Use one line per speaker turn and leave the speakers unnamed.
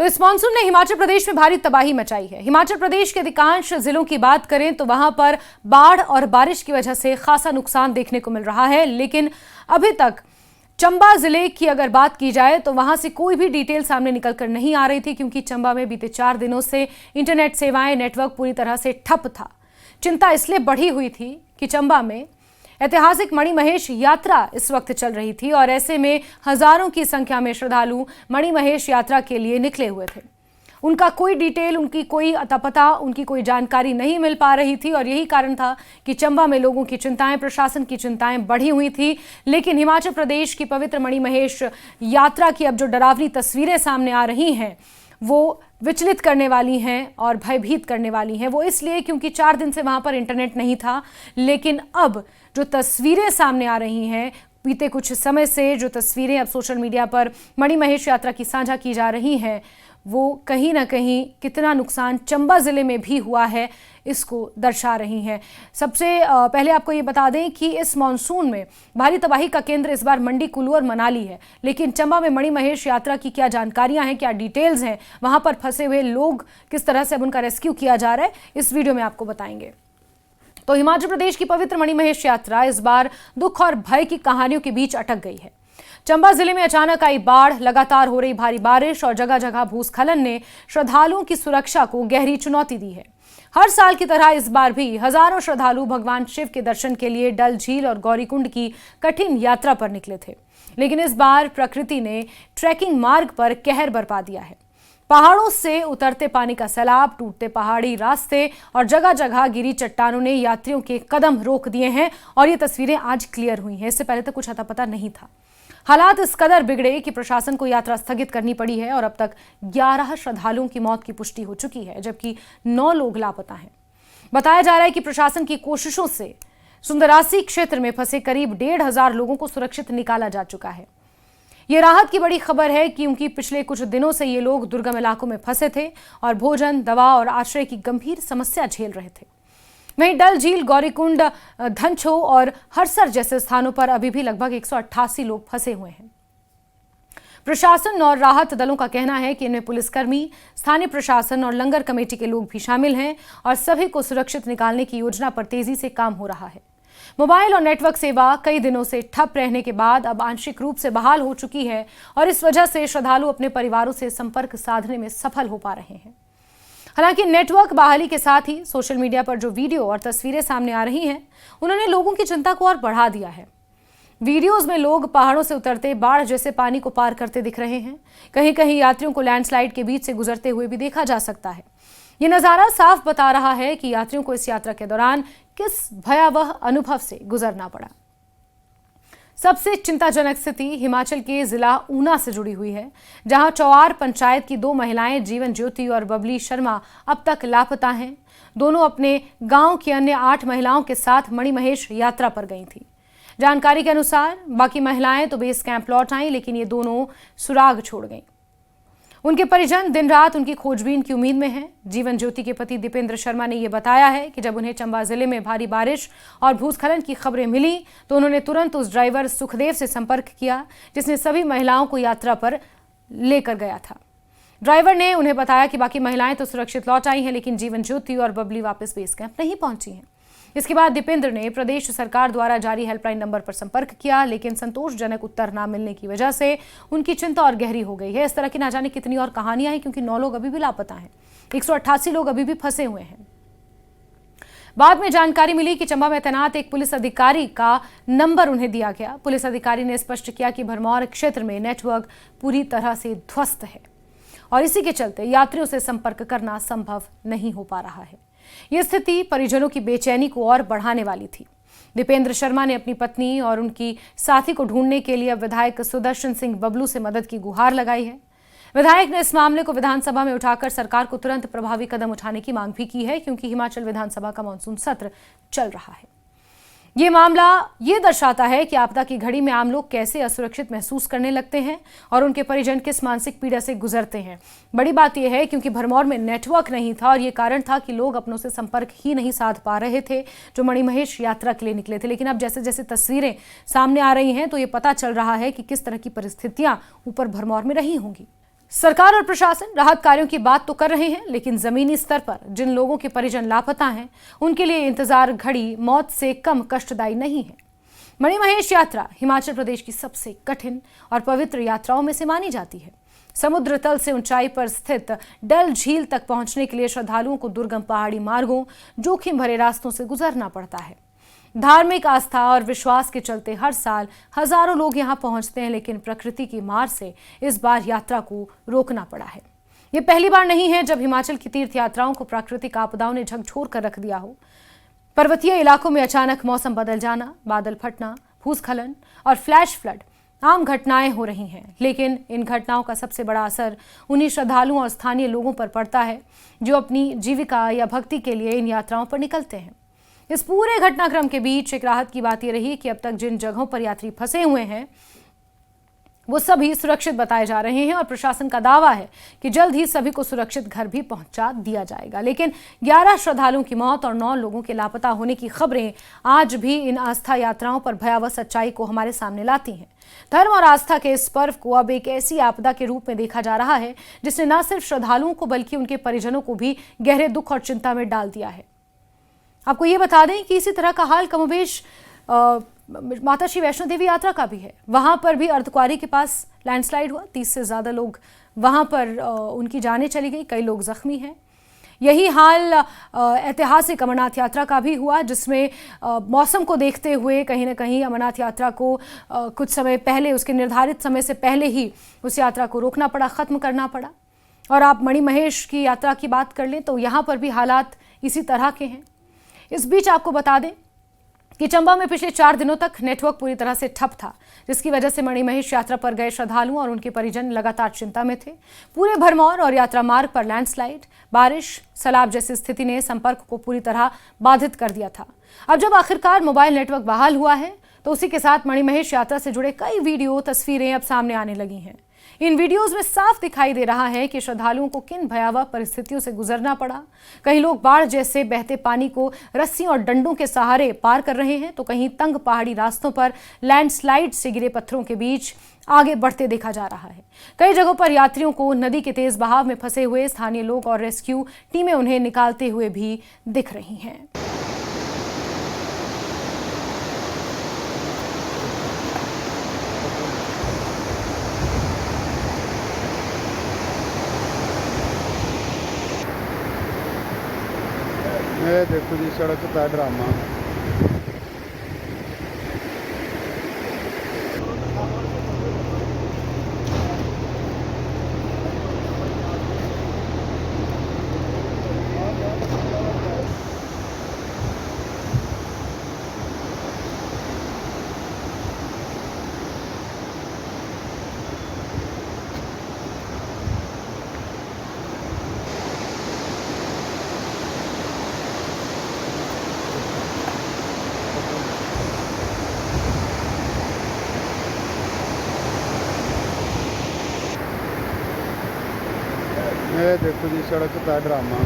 इस मानसून ने हिमाचल प्रदेश में भारी तबाही मचाई है। हिमाचल प्रदेश के अधिकांश जिलों की बात करें तो वहां पर बाढ़ और बारिश की वजह से खासा नुकसान देखने को मिल रहा है। लेकिन अभी तक चंबा जिले की अगर बात की जाए तो वहां से कोई भी डिटेल सामने निकलकर नहीं आ रही थी, क्योंकि चंबा में बीते 4 दिनों से इंटरनेट सेवाएं, नेटवर्क पूरी तरह से ठप था। चिंता इसलिए बढ़ी हुई थी कि चंबा में ऐतिहासिक मणिमहेश यात्रा इस वक्त चल रही थी और ऐसे में हजारों की संख्या में श्रद्धालु मणिमहेश यात्रा के लिए निकले हुए थे। उनका कोई डिटेल, उनकी कोई अता पता, उनकी कोई जानकारी नहीं मिल पा रही थी और यही कारण था कि चंबा में लोगों की चिंताएं, प्रशासन की चिंताएं बढ़ी हुई थी। लेकिन हिमाचल प्रदेश की पवित्र मणिमहेश यात्रा की अब जो डरावनी तस्वीरें सामने आ रही हैं वो विचलित करने वाली हैं और भयभीत करने वाली हैं। वो इसलिए क्योंकि 4 दिन से वहां पर इंटरनेट नहीं था। लेकिन अब जो तस्वीरें सामने आ रही हैं, बीते कुछ समय से जो तस्वीरें अब सोशल मीडिया पर मणिमहेश यात्रा की साझा की जा रही हैं, वो कहीं ना कहीं कितना नुकसान चंबा जिले में भी हुआ है इसको दर्शा रही हैं। सबसे पहले आपको ये बता दें कि इस मानसून में भारी तबाही का केंद्र इस बार मंडी, कुल्लू और मनाली है। लेकिन चंबा में मणिमहेश यात्रा की क्या जानकारियां हैं, क्या डिटेल्स हैं, वहां पर फंसे हुए लोग किस तरह से अब उनका रेस्क्यू किया जा रहा है, इस वीडियो में आपको बताएंगे। तो हिमाचल प्रदेश की पवित्र मणिमहेश यात्रा इस बार दुख और भय की कहानियों के बीच अटक गई है। चंबा जिले में अचानक आई बाढ़, लगातार हो रही भारी बारिश और जगह जगह भूस्खलन ने श्रद्धालुओं की सुरक्षा को गहरी चुनौती दी है। हर साल की तरह इस बार भी हजारों श्रद्धालु भगवान शिव के दर्शन के लिए डल झील और गौरीकुंड की कठिन यात्रा पर निकले थे। लेकिन इस बार प्रकृति ने ट्रैकिंग मार्ग पर कहर बरपा दिया है। पहाड़ों से उतरते पानी का सैलाब, टूटते पहाड़ी रास्ते और जगह जगह गिरी चट्टानों ने यात्रियों के कदम रोक दिए हैं और ये तस्वीरें आज क्लियर हुई हैं। इससे पहले तो कुछ अता पता नहीं था। हालात इस कदर बिगड़े कि प्रशासन को यात्रा स्थगित करनी पड़ी है और अब तक 11 श्रद्धालुओं की मौत की पुष्टि हो चुकी है, जबकि 9 लोग लापता हैं। बताया जा रहा है कि प्रशासन की कोशिशों से सुंदरासी क्षेत्र में फंसे करीब 1,500 लोगों को सुरक्षित निकाला जा चुका है। ये राहत की बड़ी खबर है क्योंकि पिछले कुछ दिनों से ये लोग दुर्गम इलाकों में फंसे थे और भोजन, दवा और आश्रय की गंभीर समस्या झेल रहे थे। वहीं डल झील, गौरीकुंड, धनछो और हरसर जैसे स्थानों पर अभी भी लगभग 188 लोग फंसे हुए हैं। प्रशासन और राहत दलों का कहना है कि इनमें पुलिसकर्मी, स्थानीय प्रशासन और लंगर कमेटी के लोग भी शामिल हैं और सभी को सुरक्षित निकालने की योजना पर तेजी से काम हो रहा है। मोबाइल और नेटवर्क सेवा कई दिनों से ठप रहने के बाद अब आंशिक रूप से बहाल हो चुकी है और इस वजह से श्रद्धालु अपने परिवारों से संपर्क साधने में सफल हो पा रहे हैं। हालांकि नेटवर्क बहाली के साथ ही सोशल मीडिया पर जो वीडियो और तस्वीरें सामने आ रही हैं, उन्होंने लोगों की चिंता को और बढ़ा दिया है। वीडियोज में लोग पहाड़ों से उतरते बाढ़ जैसे पानी को पार करते दिख रहे हैं। कहीं कहीं यात्रियों को लैंडस्लाइड के बीच से गुजरते हुए भी देखा जा सकता है। ये नज़ारा साफ बता रहा है कि यात्रियों को इस यात्रा के दौरान किस भयावह अनुभव से गुजरना पड़ा। सबसे चिंताजनक स्थिति हिमाचल के जिला ऊना से जुड़ी हुई है, जहां चौआर पंचायत की 2 महिलाएं जीवन ज्योति और बबली शर्मा अब तक लापता हैं। दोनों अपने गांव की अन्य 8 महिलाओं के साथ मणिमहेश यात्रा पर गई थी। जानकारी के अनुसार बाकी महिलाएं तो बेस कैंप लौट आईं, लेकिन ये दोनों सुराग छोड़ गईं। उनके परिजन दिन रात उनकी खोजबीन की उम्मीद में हैं। जीवन ज्योति के पति दीपेंद्र शर्मा ने यह बताया है कि जब उन्हें चंबा जिले में भारी बारिश और भूस्खलन की खबरें मिली तो उन्होंने तुरंत उस ड्राइवर सुखदेव से संपर्क किया जिसने सभी महिलाओं को यात्रा पर लेकर गया था। ड्राइवर ने उन्हें बताया कि बाकी महिलाएं तो सुरक्षित लौट आई हैं, लेकिन जीवन ज्योति और बबली वापस बेस कैंप नहीं पहुंची हैं। इसके बाद दीपेंद्र ने प्रदेश सरकार द्वारा जारी हेल्पलाइन नंबर पर संपर्क किया, लेकिन संतोषजनक उत्तर न मिलने की वजह से उनकी चिंता और गहरी हो गई है। इस तरह की ना जाने कितनी और कहानियां हैं, क्योंकि 9 लोग अभी भी लापता हैं, 188 लोग अभी भी फंसे हुए हैं। बाद में जानकारी मिली कि चंबा में तैनात एक पुलिस अधिकारी का नंबर उन्हें दिया गया। पुलिस अधिकारी ने स्पष्ट किया कि भरमौर क्षेत्र में नेटवर्क पूरी तरह से ध्वस्त है और इसी के चलते यात्रियों से संपर्क करना संभव नहीं हो पा रहा है। यह स्थिति परिजनों की बेचैनी को और बढ़ाने वाली थी। दीपेंद्र शर्मा ने अपनी पत्नी और उनकी साथी को ढूंढने के लिए विधायक सुदर्शन सिंह बबलू से मदद की गुहार लगाई है। विधायक ने इस मामले को विधानसभा में उठाकर सरकार को तुरंत प्रभावी कदम उठाने की मांग भी की है, क्योंकि हिमाचल विधानसभा का मानसून सत्र चल रहा है। ये मामला ये दर्शाता है कि आपदा की घड़ी में आम लोग कैसे असुरक्षित महसूस करने लगते हैं और उनके परिजन किस मानसिक पीड़ा से गुजरते हैं। बड़ी बात यह है क्योंकि भरमौर में नेटवर्क नहीं था और ये कारण था कि लोग अपनों से संपर्क ही नहीं साध पा रहे थे जो मणिमहेश यात्रा के लिए निकले थे। लेकिन अब जैसे जैसे तस्वीरें सामने आ रही हैं तो ये पता चल रहा है कि किस तरह की परिस्थितियां ऊपर भरमौर में रही होंगी। सरकार और प्रशासन राहत कार्यों की बात तो कर रहे हैं, लेकिन जमीनी स्तर पर जिन लोगों के परिजन लापता हैं, उनके लिए इंतजार घड़ी मौत से कम कष्टदायी नहीं है। मणिमहेश यात्रा हिमाचल प्रदेश की सबसे कठिन और पवित्र यात्राओं में से मानी जाती है। समुद्र तल से ऊंचाई पर स्थित डल झील तक पहुंचने के लिए श्रद्धालुओं को दुर्गम पहाड़ी मार्गों, जोखिम भरे रास्तों से गुजरना पड़ता है। धार्मिक आस्था और विश्वास के चलते हर साल हजारों लोग यहां पहुंचते हैं, लेकिन प्रकृति की मार से इस बार यात्रा को रोकना पड़ा है। ये पहली बार नहीं है जब हिमाचल की तीर्थ यात्राओं को प्राकृतिक आपदाओं ने झकझोर कर रख दिया हो। पर्वतीय इलाकों में अचानक मौसम बदल जाना, बादल फटना, भूस्खलन और फ्लैश फ्लड आम घटनाएं हो रही हैं, लेकिन इन घटनाओं का सबसे बड़ा असर उन्हीं श्रद्धालुओं और स्थानीय लोगों पर पड़ता है जो अपनी जीविका या भक्ति के लिए इन यात्राओं पर निकलते हैं। इस पूरे घटनाक्रम के बीच एक राहत की बात यह रही कि अब तक जिन जगहों पर यात्री फंसे हुए हैं वो सभी सुरक्षित बताए जा रहे हैं और प्रशासन का दावा है कि जल्द ही सभी को सुरक्षित घर भी पहुंचा दिया जाएगा। लेकिन 11 श्रद्धालुओं की मौत और 9 लोगों के लापता होने की खबरें आज भी इन आस्था यात्राओं पर भयावह सच्चाई को हमारे सामने लाती हैं। धर्म और आस्था के इस पर्व को अब एक ऐसी आपदा के रूप में देखा जा रहा है जिसने न सिर्फ श्रद्धालुओं को बल्कि उनके परिजनों को भी गहरे दुख और चिंता में डाल दिया है। आपको ये बता दें कि इसी तरह का हाल कमोबेश माता श्री वैष्णो देवी यात्रा का भी है। वहां पर भी अर्धकुंवारी के पास लैंडस्लाइड हुआ, 30 से ज्यादा लोग वहां पर उनकी जानें चली गई, कई लोग जख्मी हैं। यही हाल ऐतिहासिक अमरनाथ यात्रा का भी हुआ, जिसमें मौसम को देखते हुए कहीं ना कहीं अमरनाथ यात्रा को कुछ समय पहले, उसके निर्धारित समय से पहले ही उस यात्रा को रोकना पड़ा, ख़त्म करना पड़ा। और आप मणिमहेश की यात्रा की बात कर लें तो यहाँ पर भी हालात इसी तरह के हैं। इस बीच आपको बता दें कि चंबा में पिछले 4 दिनों तक नेटवर्क पूरी तरह से ठप था, जिसकी वजह से मणिमहेश यात्रा पर गए श्रद्धालुओं और उनके परिजन लगातार चिंता में थे। पूरे भरमौर और यात्रा मार्ग पर लैंडस्लाइड, बारिश, सैलाब जैसी स्थिति ने संपर्क को पूरी तरह बाधित कर दिया था। अब जब आखिरकार मोबाइल नेटवर्क बहाल हुआ है तो उसी के साथ मणिमहेश यात्रा से जुड़े कई वीडियो, तस्वीरें अब सामने आने लगी हैं। इन वीडियोस में साफ दिखाई दे रहा है कि श्रद्धालुओं को किन भयावह परिस्थितियों से गुजरना पड़ा। कहीं लोग बाढ़ जैसे बहते पानी को रस्सियों और डंडों के सहारे पार कर रहे हैं, तो कहीं तंग पहाड़ी रास्तों पर लैंडस्लाइड से गिरे पत्थरों के बीच आगे बढ़ते देखा जा रहा है। कई जगहों पर यात्रियों को नदी के तेज बहाव में फंसे हुए स्थानीय लोग और रेस्क्यू टीमें उन्हें निकालते हुए भी दिख रही हैं।
ये देखो जी, सड़क का ड्रामा। ये देखो जी, सड़क का ड्रामा।